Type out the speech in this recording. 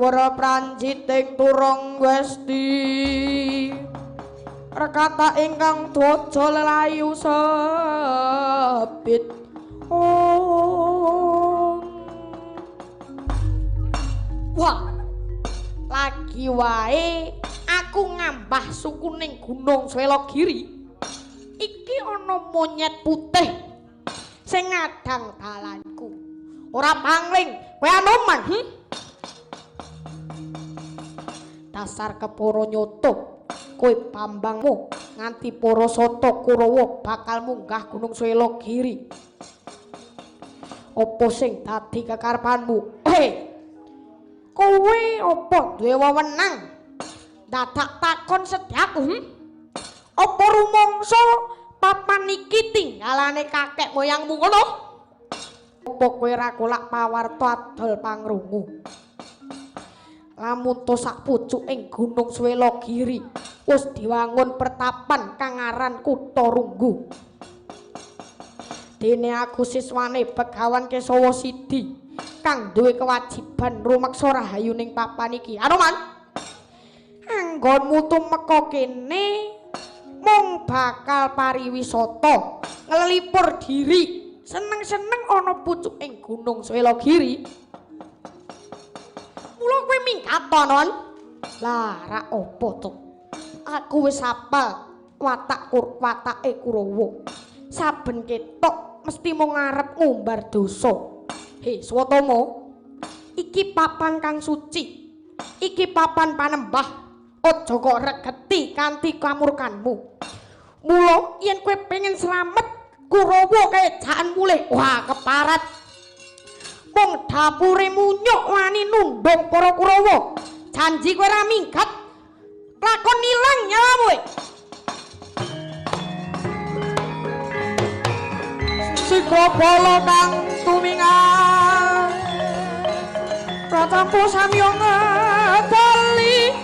Wara pranjiting turung westi rekata ingkang dojo lelayu sabit wah lagi wae aku ngambah suku ning Gunung Swelogiri iki ana monyet putih sing ngadang dalanku ora pangling kowe anoman dasar keporo nyoto kowe pambangmu nganti para sata Kurawa bakal munggah Gunung Swelogiri apa sing dadi kekarepanmu kowe apa duwe wewenang dadak takon sedyaku apa rumangsa papan iki tinggalane kakek moyangmu ngono apa kowe ra kolak pawarta adol pangrungu lamun to sak pucuking Gunung Swelogiri wis diwangun pertapan kang aran Kutha Runggu dene aku siswane Begawan Kesawa Sidi kang duwe kewajiban rumeksa rahayu ning papan iki Anoman anggonmu tumeka kene mung bakal pariwisata nglipur diri seneng-seneng ana pucuking Gunung Swelogiri mula kowe minggat to non lah ra apa to aku wis hafal watake Kurawa saben ketok mesti mung ngarep ngumbar dosa Swatama iki papan kang suci iki papan panembah aja kok regeti kanthi kamurkanmu mula yen kowe pengen slamet Kurawa kaejaan mulih wah keparat mung dapure munyuk wani nundung para Kurawa janji kowe ora minggat lakon ilang nyawamu Sikapala kang tumingan pratampa samya ngadali